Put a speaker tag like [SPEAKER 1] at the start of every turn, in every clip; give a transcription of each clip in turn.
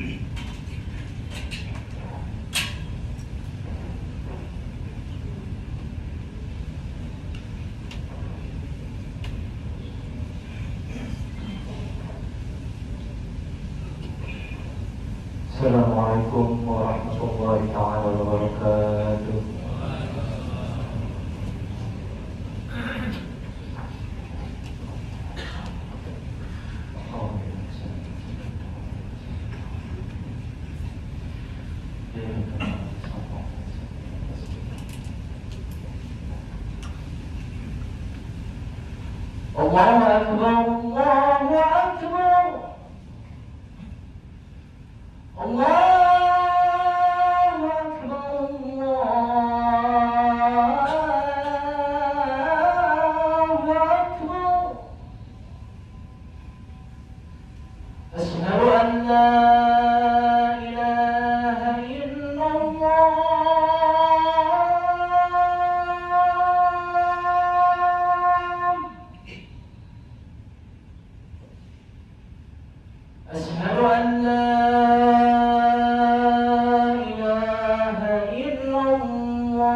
[SPEAKER 1] Assalamualaikum warahmatullahi ta'ala wabarakatuh. Allahu Akbar, Allahu Akbar, Allahu Akbar, Allahu Akbar. Asyhadu an la ilaha illallah. Asyhadu an la ilaha illallah.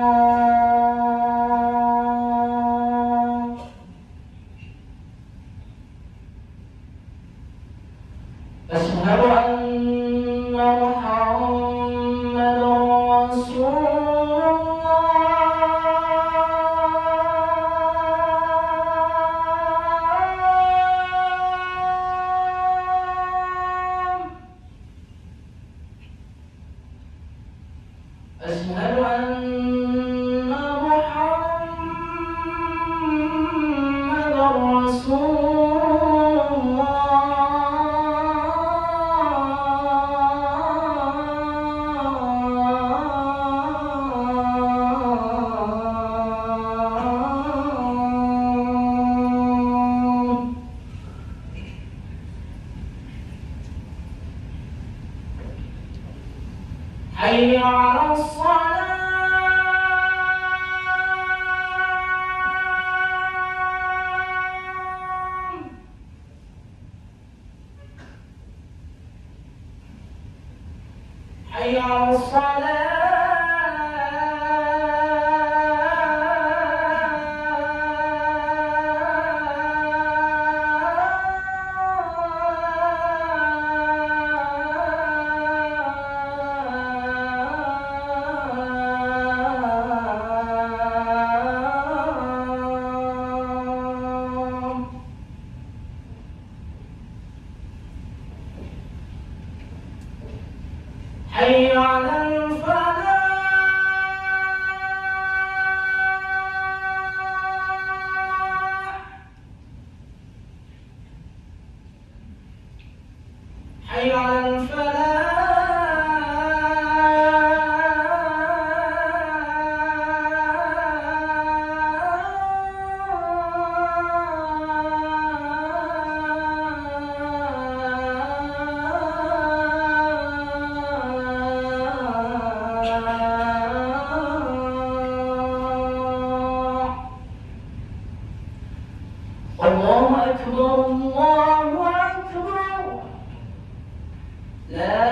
[SPEAKER 1] Asyhadu anna Muhammadan Rasulullah. Asyhadu anna Muhammadan Rasulullah. Hayya 'alas shalah. Hayya 'alas shalah. حي على الفلاح. حي على الفلاح. Allahu Akbar, Allahu Akbar. La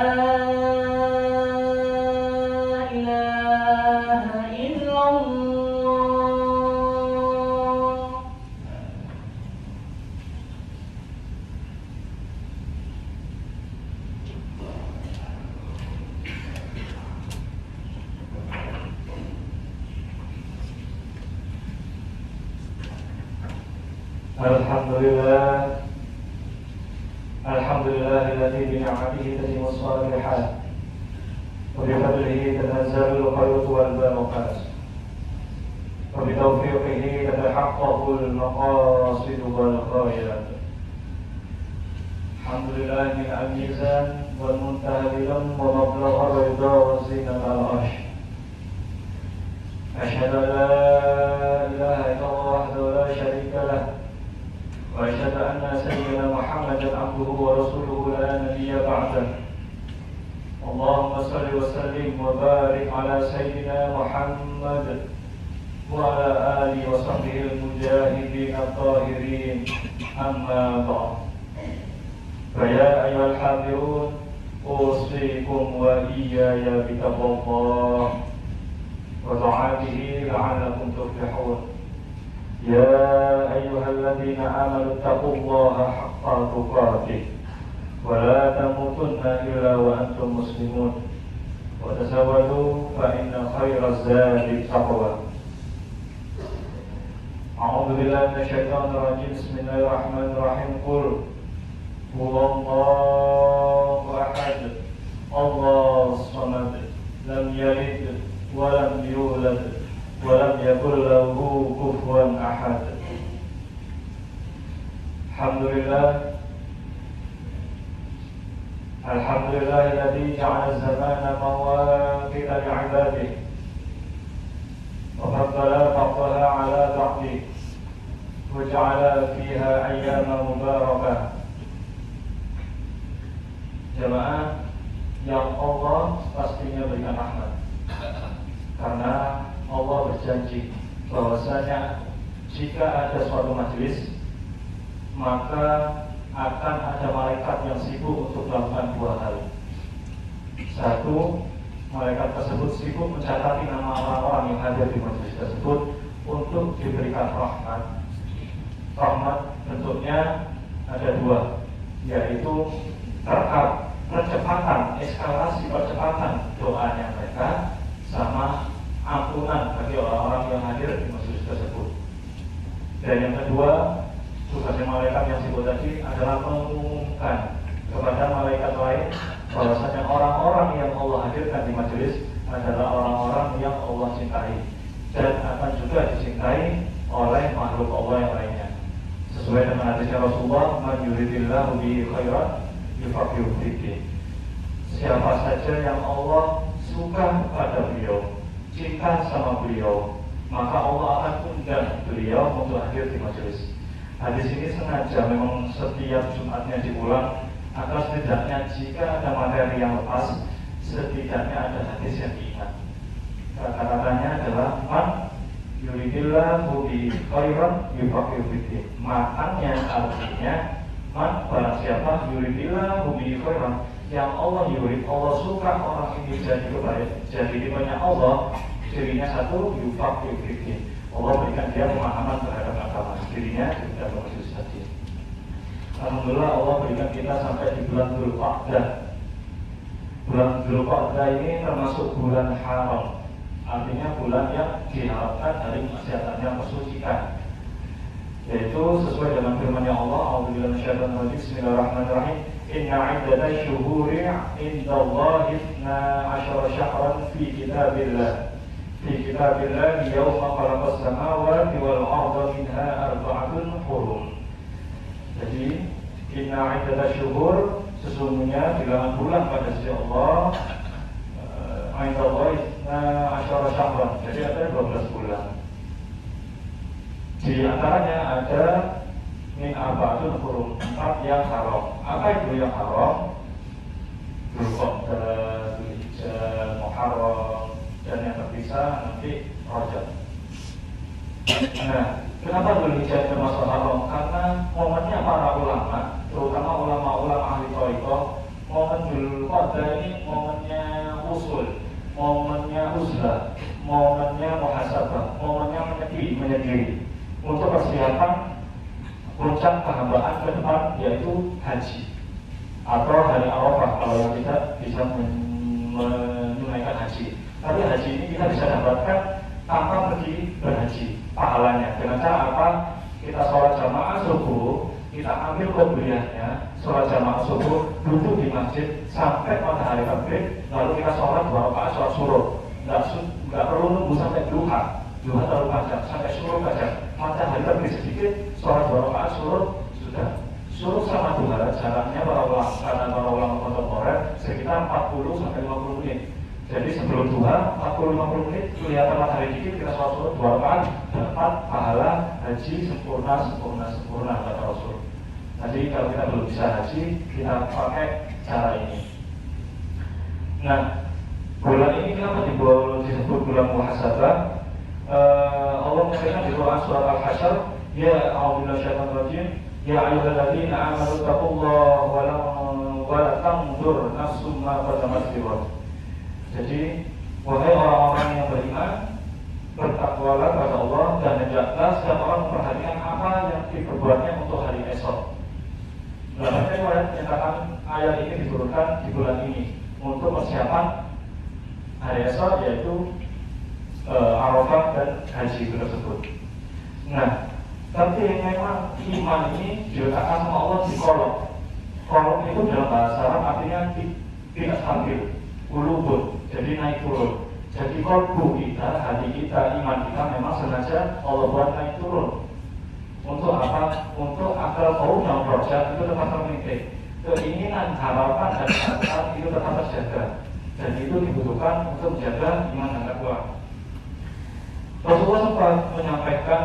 [SPEAKER 1] ilaha illallah.
[SPEAKER 2] Alhamdulillah, alhamdulillahilladzi bi ni'matihi tatimmu shalihat wa bi fadlihi tanazzalul khairu wal barakat wa bi tawfiqihi tatahaqqaqul maqasid wal ghayat. Alhamdulillah min al-mizan wal muntahilan wa mablagha ridha wa zinatal arsh. Asyhadu an la ilaha illallah wahdahu la syarika lah. وأشهد أن سيدنا محمدا عبده ورسوله لا نبي بعده. اللهم صل وسلم وبارك على سيدنا محمد وعلى آله وصحبه المجاهدين الطاهرين. أما بعد، فيا أيها الحاضرون، أوصي أوصيكم وإياي بتقوى الله وطاعته لعلكم تفلحون. يا أيها الذين آمنوا اتقوا الله حق تقاته ولا تموتن إلا وأنتم مسلمون وتزودوا فإن خير الزاد التقوى. أعوذ بالله من الشيطان الرجيم. بسم الله الرحمن الرحيم. قل هو الله أحد الله الصمد لم يلد ولم يولد ولم يكن له كفوا أحد. الحمد لله الذي جعل الزمان مواقيت لعباده وفضل بعضها على بعض وجعل فيها أيام مباركة. Jemaah yang Allah pastinya berikan rahmat, karena Allah berjanji bahwasanya jika ada suatu majelis maka akan ada malaikat yang sibuk untuk melakukan dua hal. Satu, malaikat tersebut sibuk mencatat nama orang-orang yang hadir di majelis tersebut untuk diberikan rahmat. Rahmat bentuknya ada dua, yaitu percepatan, eskalasi percepatan doanya mereka, sama ampunan bagi orang-orang yang hadir di majelis tersebut. Dan yang kedua, tugasnya malaikat yang sibuk tadi adalah mengumumkan kepada malaikat lain bahwasanya orang-orang yang Allah hadirkan di majelis adalah orang-orang yang Allah cintai dan akan juga dicintai oleh makhluk Allah yang lainnya. Sesuai dengan hadisnya Rasulullah, "Man yuridillahu bihi khairan yufaqihu fiddin." Siapa saja yang Allah suka kepada beliau, cinta sama beliau, maka Allah akan undang beliau untuk hadir di majelis. Hadis ini sengaja memang setiap Jumatnya diulang agar setidaknya jika ada materi yang lepas, setidaknya ada hadis yang diingat. Kata-katanya adalah man yuridillahu bihi khairan yufaqihu fiddin. Maknanya artinya man, barang siapa yuridillahu bihi khairan, yang Allah yurid, Allah suka orang ini jadi kebaik, jadi dimana Allah dirinya satu yufaqihu fiddin, Allah berikan dia pemahaman terhadap agama dirinya tidak bermaksud saja. Alhamdulillah Allah berikan kita sampai di bulan Dzulqa'dah. Bulan Dzulqa'dah ini termasuk bulan haram, artinya bulan yang diharapkan dari maksiatannya mensucikan, yaitu sesuai dengan firman-Nya Allah, A'udzubillahi minasyaitonir rajim. Bismillahirrahmanirrahim. Inna 'iddatash syuhuri 'indallahi 12 syahran fi kitabillah yawma khalaqas samawati wal arda minha arba'atun hurum. Jadi inna 'iddatash syuhur, sesungguhnya bilangan bulan pada sisi Allah, 'indallahi 12 syahran, jadi ada 12 bulan. Di antaranya ada min arba'atun hurum, 4 yang haram. Apa itu yang haram? Dzulqa'dah, Dzulhijjah, Muharram, dan yang terpisah nanti Rajab. Nah, kenapa Dzulhijjah termasuk haram? Karena momennya para ulama, terutama ulama-ulama ahli thariqah, momen Dzulqa'dah ini momennya usul, momennya uzlah, momennya muhasabah, momennya menyendiri untuk persiapan puncak kehambaan ke depan, yaitu haji atau hari Arafah kalau yang tidak bisa menunaikan haji. Tapi haji ini kita bisa dapatkan tanpa pergi berhaji, pahalanya dengan cara apa? Kita sholat jamaah subuh, kita ambil qobliyahnya, sholat jamaah subuh, duduk di masjid sampai matahari terbit, lalu kita sholat 2 rakaat sholat suruh. Nggak perlu nunggu sampai duha terlalu panjang, sampai suruh saja. Matahari terbit sedikit, sholat 2 rakaat suruh sudah. Suruh sama duha jaraknya karena para ulama kontemporer sekitar 40 sampai 50 menit. Jadi sebelum duha 40-50 menit kelihatan matahari dikit, kita sholat suruh 2 rakaat, dapat pahala haji sempurna kata Rasul. Jadi kalau kita belum bisa haji, kita pakai cara ini. Nah, bulan ini kenapa disebut bulan muhasabah? Allah mengatakan di Quran surah Al-Hasyr, ya a'udzubillahi minasyaitonir rajim, ya ayyuhalladzina amanu taqullaha wa la wa tanzur nafsum ma qaddamat lighad. Jadi wahai orang-orang yang beriman, bertakwalah kepada Allah dan hendaklah setiap orang memperhatikan apa yang diperbuatnya untuk hari esok. Dalam riwayat menyatakan ayat ini diturunkan di bulan ini untuk persiapan hari esok, yaitu Arafah dan haji tersebut. Nah, tapi memang iman ini diletakkan sama Allah di kolom. Kolom itu dalam bahasa Arab artinya tidak stabil, ulubun, jadi naik turun. Jadi kolbu kita, hati kita, iman kita memang sengaja Allah buat naik turun. Untuk apa? Untuk agar kaum yang bekerja itu tetap termentik, keinginan, harapan dan harapan itu tetap terjaga. Dan itu dibutuhkan untuk menjaga iman dan takwa. Rasulullah sempat menyampaikan,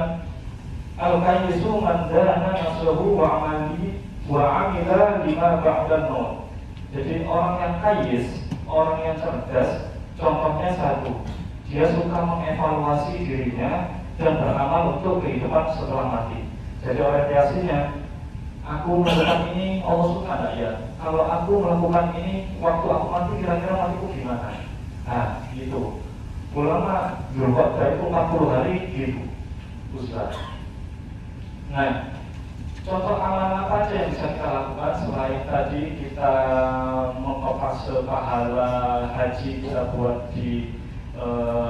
[SPEAKER 2] al-kayyisu man dana nafsuhu wa amali wa amila lima ba'dan maut. Jadi orang yang kayyis, orang yang cerdas, contohnya satu, dia suka mengevaluasi dirinya dan beramal untuk kehidupan setelah mati. Jadi orientasinya, aku melakukan ini Allah suka enggak ya? Kalau aku melakukan ini waktu aku mati, kira-kira matiku gimana? Nah, gitu. Ulama Dzulqa'dah itu 40 hari gitu, Ustaz. Nah, contoh amalan apa aja yang bisa kita lakukan selain tadi kita mengkopase pahala haji kita buat di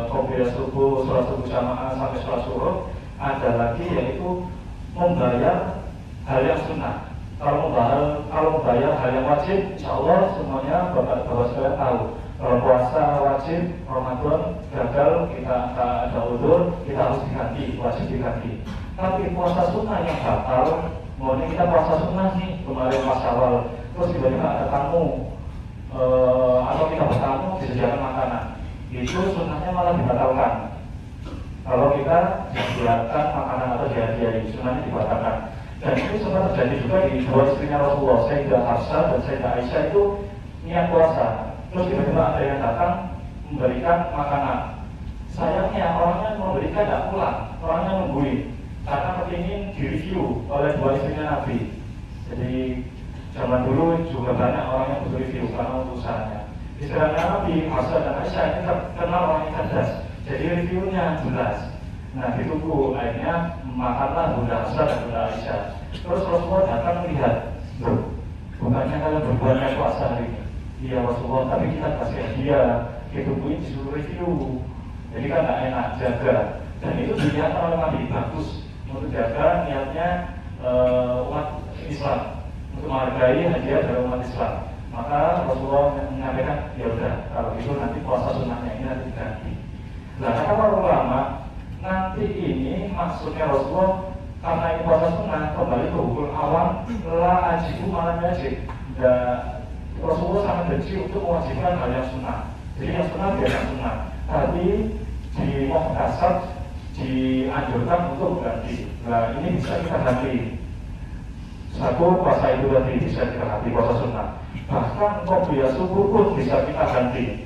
[SPEAKER 2] qobliyah subuh, sholat subuh jamaah sampai sholat zuhur. Ada lagi yaitu membayar hal yang sunnah. Kalau membayar hal yang wajib, insya Allah semuanya bapak-bapak sekalian tahu. Kalau puasa wajib, Ramadan gagal, kita ada udzur, kita harus diganti, wajib diganti. Tapi puasa sunnah yang batal, mau ini kita puasa sunnah nih kemarin pas awal, terus tiba-tiba ada tamu atau kita bertamu disediakan makanan, itu sunnahnya malah dibatalkan. Kalau kita disediakan makanan atau dihadiahi, sunnahnya dibatalkan. Dan itu sempat terjadi juga di dua istrinya Rasulullah, Sayyidah Hafsah dan Sayyidah Aisyah itu niat puasa. Terus tiba-tiba ada yang datang memberikan makanan. Sayangnya orangnya memberikan tidak pulang, orangnya nungguin karena ingin direview oleh dua istrinya Nabi. Jadi zaman dulu juga banyak orang yang butuh review karena urusannya. Istrinya Nabi, Hafsah dan Aisyah ini terkenal orang yang cerdas. Jadi reviewnya jelas. Nah ditunggu, akhirnya makanlah Bunda Hafsah dan Bunda Aisyah. Terus Rasulullah datang melihat, bukannya kalian berbuatnya puasa hari ini? Iya Rasulullah, tapi kita kasih hadiah, ditungguin disuruh review. Jadi kan gak enak, jaga. Dan itu dilihat oleh Nabi, bagus untuk jaga niatnya umat Islam, untuk menghargai hadiah dari umat Islam. Maka Rasulullah menyampaikan, ya udah, kalau itu nanti puasa sunnahnya ini nanti diganti. Nah kata para ulama, nanti ini maksudnya Rasulullah karena ini puasa sunnah kembali ke hukum awam, la ajibu malam wajib. Rasulullah sangat benci untuk mewajibkan hal yang sunnah. Jadi yang sunnah biasa sunnah, tapi di muhtasab dianjurkan untuk ganti. Nah ini bisa kita ganti. Satu, puasa itu tadi bisa kita ganti puasa sunnah. Bahkan qobliyah subuh pun bisa kita ganti.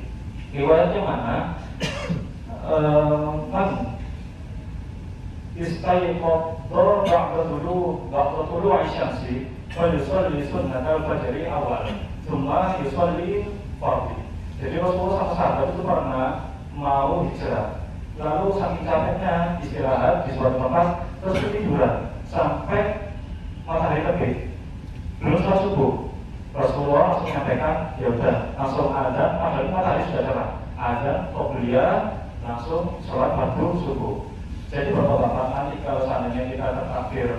[SPEAKER 2] Riwayatnya mana? Istayqadha ba'da tulu'i syamsi wa yusalli sunnatal fajri awal. Thumma yusalli fardhi. Jadi Rasulullah sama sahabat itu pernah mau hijrah, lalu saking capeknya istirahat di suatu tempat, terus ketiduran sampai matahari terbit, belum sholat subuh. Rasulullah langsung menyampaikan, ya udah langsung adzan, padahal matahari sudah cerah, adzan qobliyah, langsung sholat fardu subuh. Jadi bapak-bapak nanti kalau seandainya kita tertakdir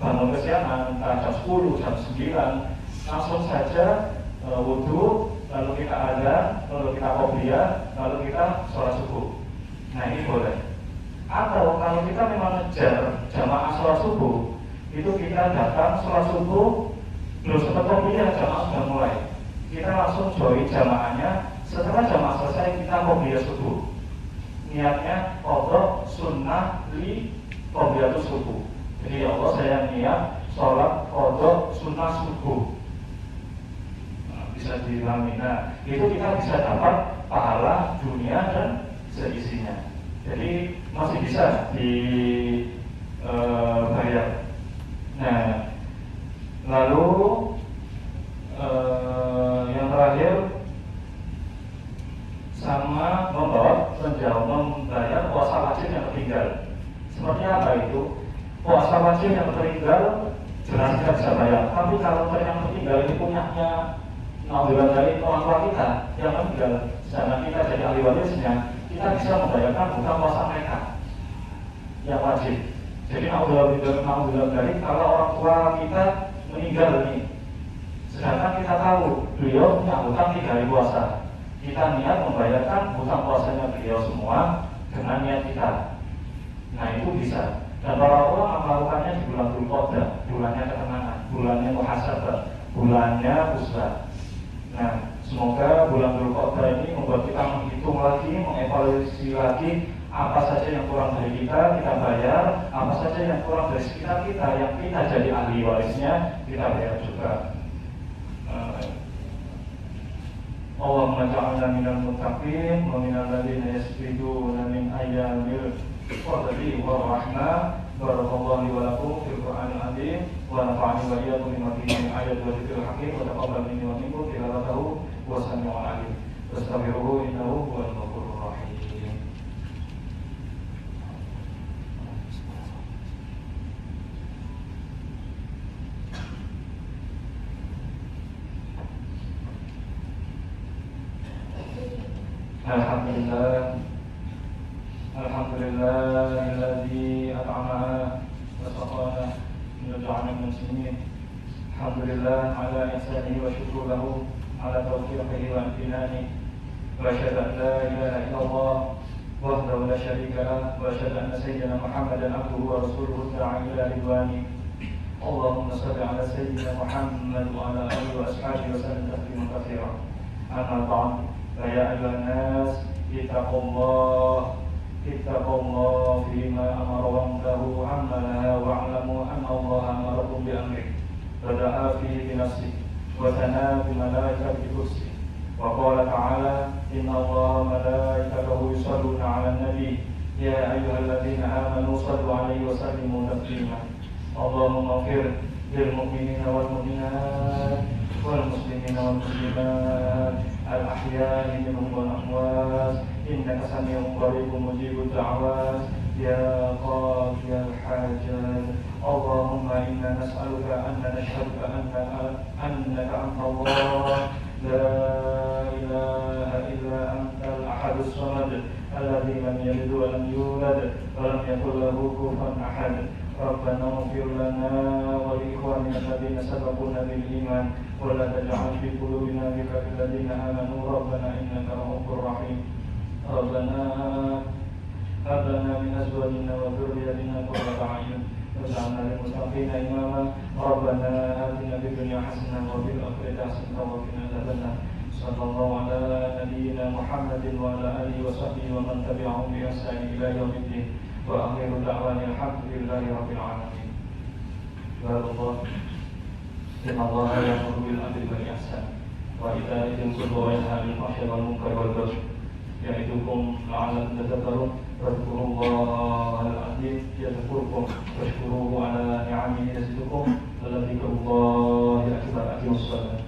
[SPEAKER 2] bangun kesiangan, jam 10, jam 9, langsung saja wudhu, lalu kita adzan, lalu kita qobliyah, lalu kita sholat subuh. Nah ini boleh. Atau kalau kita memang ngejar jamaah sholat subuh, itu kita datang sholat subuh, belum sempat qobliyah, jamaah sudah mulai. Kita langsung join jamaahnya. Setelah jamaah selesai kita qobliyah subuh. Niatnya qadha sunnah li qobliyah subuh. Jadi ya Allah saya niat sholat qadha sunnah subuh. Bisa dipahami. Nah, itu kita bisa dapat pahala dunia dan seisinya. Jadi masih bisa dibayar. Nah, lalu sama membayar puasa wajib yang tertinggal. Seperti apa itu? Puasa wajib yang tertinggal jelas kita bisa bayar. Tapi kalau yang tertinggal ini punyanya nauzubillah dari orang tua kita yang meninggal, sedangkan kita jadi ahli warisnya, kita bisa membayarkan bukan puasa mereka yang wajib. Jadi nauzubillah dari kalau orang tua kita meninggal ini, sedangkan kita tahu beliau punya hutang 3 hari puasa, kita niat membayarkan hutang puasanya beliau semua dengan niat kita. Nah itu bisa. Dan para ulama melakukannya di bulan Dzulqa'dah, bulannya ketenangan, bulannya muhasabah, bulannya usbah. Nah, semoga bulan Dzulqa'dah ini membuat kita menghitung lagi, mengevaluasi lagi apa saja yang kurang dari kita bayar, apa saja yang kurang dari sekitar kita, yang kita jadi ahli warisnya, kita bayar juga. Allahumma ja'alna minal muttaqin wa minal ladzina yasbiduna min ayyamil qadri wa rahmah. Barakallahu li wa lakum fil Qur'anil azim wa nafa'ani wa iyyakum bima fihi min ayatin wa dzikril hakim wa taqabbal minni wa minkum tilawatahu wa sami'ul alim. Wastaghfiruhu innahu huwal ghafurur rahim. Alhamdulillahilladzi at'amana wa saqana wa ja'alna minal muslimin. Alhamdulillah ala ihsanihi wa syukru lahu ala tawfiqihi wa imtinani. Wa asyhadu an la ilaha illallah wahdahu la syarika lah wa asyhadu anna sayyidina Muhammadan abduhu wa rasuluhu da'a ila ridwani. Allahumma shalli ala sayyidina Muhammad wa ala alihi wa ashabihi wa sallim tasliman katsiran. Amma ba'd. Ya ayyuhan nas ittaqullah fima amara lahu amma nahaa wa'lamu anna Allah amarakum bi amrihi wa da'a fihi bi nafsihi wa tana bi malaikati kursi wa qala ta'ala inna Allah malaikatahu yusalluna 'alan nabi ya ayyuhalladzina amanu sallu 'alaihi wa sallimu taslima. Allahumma ighfir lil mu'minina wal mu'minat wal muslimina wal muslimat al-ahya'i minhum wal amwat innaka sami'un qaribun mujibud da'wat ya qadiyal hajat. Allahumma inna nas'aluka anna nashhaduka annaka anta Allah la ilaha illa antal ahadus samad alladzi lam yalid wa lam yulad wa lam yakul lahu kufuwan ahad. Rabbana ighfir lana wa li ikhwanina alladhina sabaquna bil iman wa la taj'al fi qulubina ghillan lil ladzina amanu rabbana innaka ra'ufur rahim. Rabbana hab lana min azwajina wa dhurriyyatina qurrata a'yun waj'alna lil muttaqina imama. Rabbana atina fid dunya hasanah wa fil akhirati hasanah wa qina adzabannar. Sallallahu ala nabiyyina Muhammadin wa ala alihi wa sahbihi wa man tabi'ahum bi ihsan ila yaumiddin. Wa akhiru da'wana alhamdulillahi rabbil alamin. Wallahu inna Allaha ya'muru bil 'adli wal ihsan wa ita'i dzil qurba wa yanha 'anil fahsya'i wal munkari wal baghi ya'idukum la'allakum tadhakkarun. Fadhkurullahal 'azim yadhkurkum washkuruhu 'ala ni'amihi yazidukum wa dzikrullahi akbar. Aqimus shalah.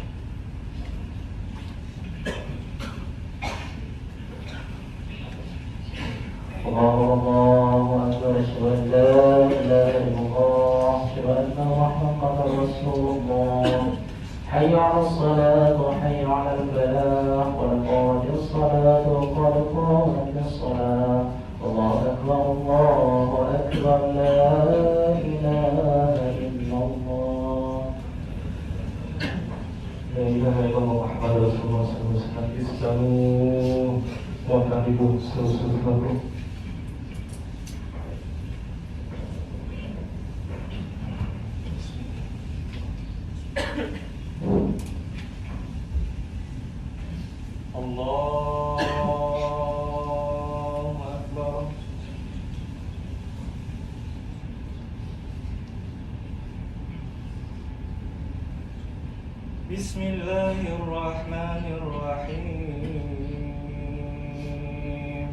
[SPEAKER 2] Allahu akbar. Asyhadu an la ilaha illallah asyhadu anna Muhammadar Rasulullah. Hayya 'alas salat wa hayya 'alal falah wa qad as-salat wa qad qamatis salat. Allahu akbar. Allahu akbar. La ilaha illallah. La ilaha illallah Muhammadur Rasulullah sallallahu alaihi wasallam. Islamu wa tabi'u sallallahu. Allahu akbar. Bismillahirrahmanirrahim.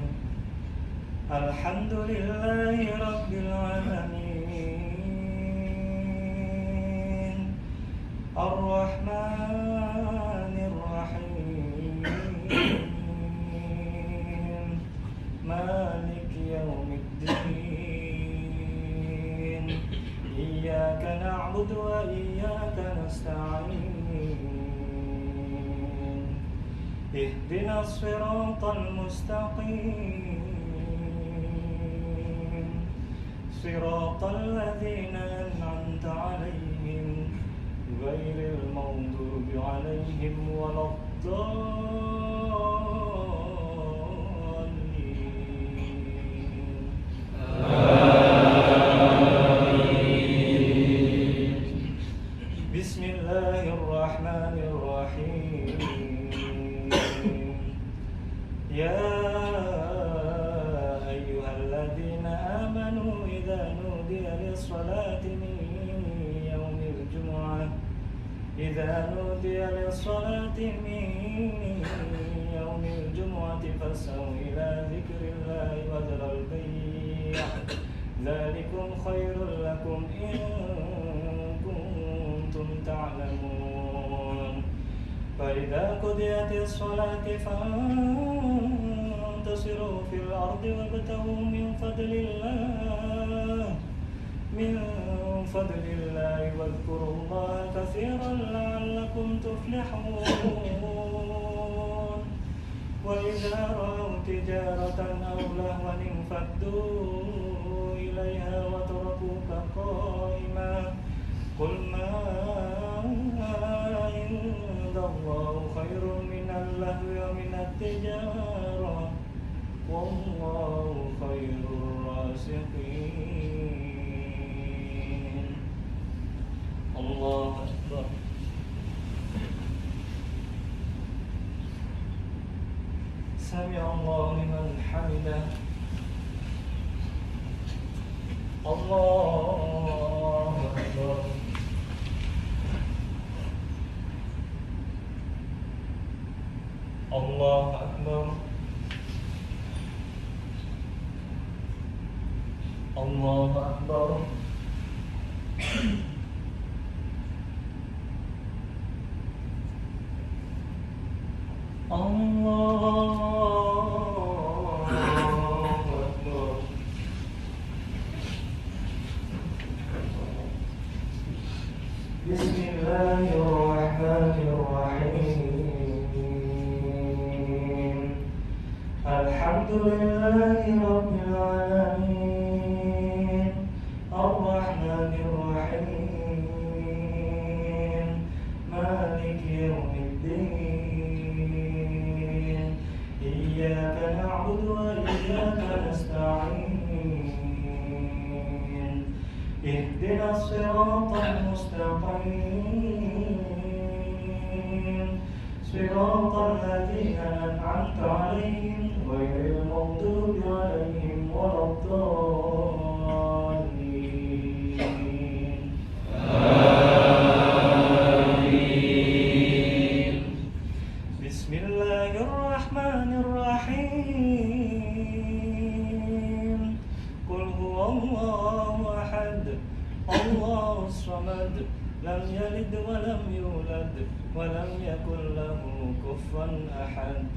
[SPEAKER 2] Alhamdulillahi rabbil alamin. Ar-Rahmanir Rahim.
[SPEAKER 3] اهدنا الصراط المستقيم صراط الذين أنعمت عليهم غير المغضوب عليهم ولا الضالين. بسم الله الرحمن الرحيم. يا أيها الذين آمنوا إذا نودي للصلاة من يوم الجمعة فاسعوا إلى ذكر الله وذروا البيع ذلكم خير لكم إن كنتم تعلمون. فإذا قضيت الصلاة فانتشروا في الأرض وابتغوا من فضل الله واذكروا الله كثيرا لعلكم تفلحون. وإذا رأوا تجارة أو لهوا انفضوا إليها وتركوك قائما قل ما عند الله خير من اللهو ومن التجارة والله خير الرازقين. الله أكبر. سمع الله لمن حمده. الله أكبر. الله أكبر. الله أكبر. بسم الله الرحمن الرحيم. الحمد لله رب العالمين الرحمن الرحيم مالك يوم الدين إياك نعبد وإياك نستعين اهدنا الصراط المستقيم صراط الذين أنعمت عليهم غير المغضوب عليهم ولا الضالين. آمين. بسم الله الرحمن الرحيم. قل هو الله أحد الله الصمد لم يلد ولم يولد ولم يكن له كفوا أحد.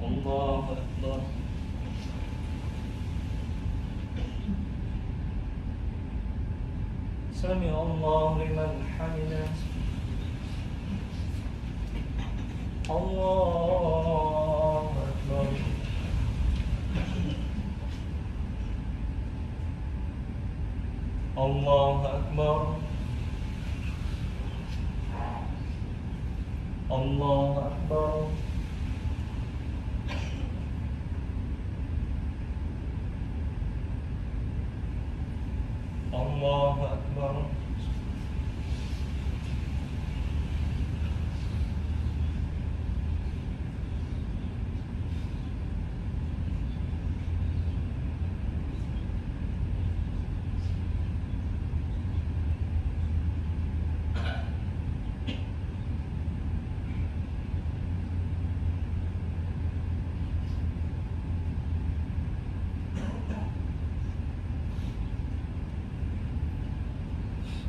[SPEAKER 3] الله أكبر. سمع الله لمن حمده. الله أكبر. الله أكبر. الله أكبر. الله أكبر.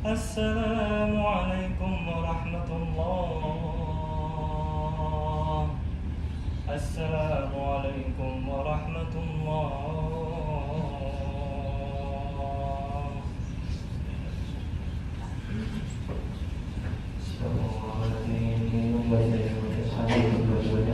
[SPEAKER 3] السلام عليكم ورحمة الله. السلام عليكم ورحمة الله.
[SPEAKER 2] Bismillahirrahmanirrahim.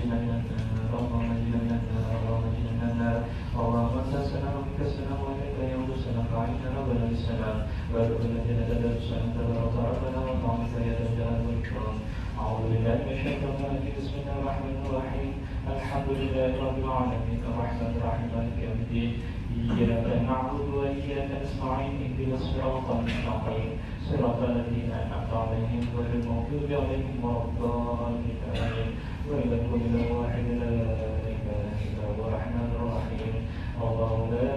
[SPEAKER 2] نجنا من النار اللهم نجنا من النار اللهم نجنا من النار اللهم انت السلام ومنك السلام واليك يعود السلام فعلينا ربنا بالسلام وادخل الجنه دار السلام تبارك ربنا وطعمك يا ذا الجلال والاكرام اعوذ بالله من الشيطان الرجيم بسم الله الرحمن الرحيم الحمد لله رب العالمين الرحمن الرحيم مالك يوم الدين إياك نعبد وإياك نستعين اهدنا الصراط المستقيم صراط الذين أنعمت عليهم غير المغضوب عليهم ولا الضالين آمين وإلى كل واحد لا إله إلا هو الرحمن الرحيم الله لا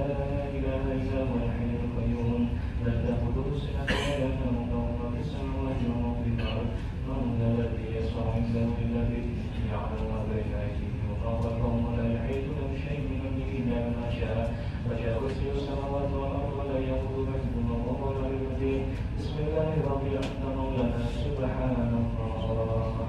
[SPEAKER 2] إله إلا هو الحي القيوم لا تأخذه سنة ولا نوم له ما في السماوات وما في الأرض من ذا الذي يشفع عنده إلا بإذنه يعلم ما بين أيديهم وخلقهم ولا يحيطون بشيء من علمه إلا بما شاء وجاء كرسي السماوات والأرض ولا يؤوده حفظهما وهو العلي العظيم بسم الله ربي أنت مولانا سبحان الله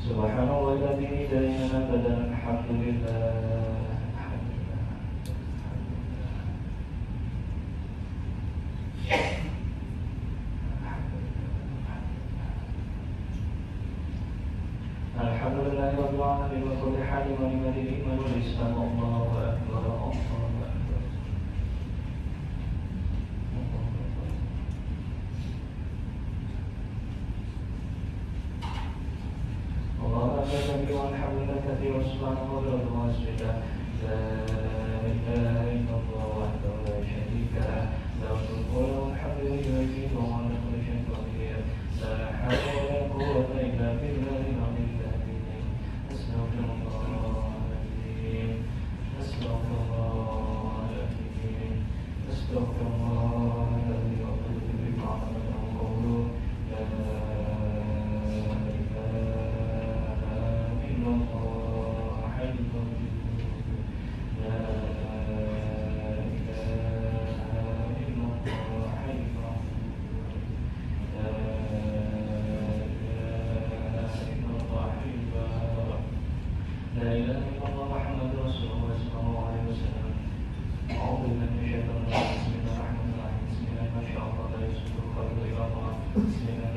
[SPEAKER 2] سبحان الله الذي دائما أبدا الحمد لله الحمد لله رب العالمين وكل حال ولمن الإيمان والإسلام الله أكبر الله أكبر الله أكبر كبير والحمد لله كثير سبحانه وتعالى واسجدا لا إله إلا الله وحده لا شريك له له الملك وله الحمد يحيي وهو على كل شيء قدير لا حول ولا قوة إلا بالله العلي العظيم أستغفر الله العظيم أستغفر الله العظيم أستغفر الله الذي أقول به عظمة وقوله لا إله إلا الله حي القيوم لا إله إلا الله حي القيوم لا إله إلا الله حي القيوم لا إله إلا الله محمد رسول الله صلى الله عليه وسلم أعوذ بالله من الشيطان الرجيم بسم الله الرحمن الرحيم بسم الله ما شاء الله لا يسوء الخير إلى الله بسم الله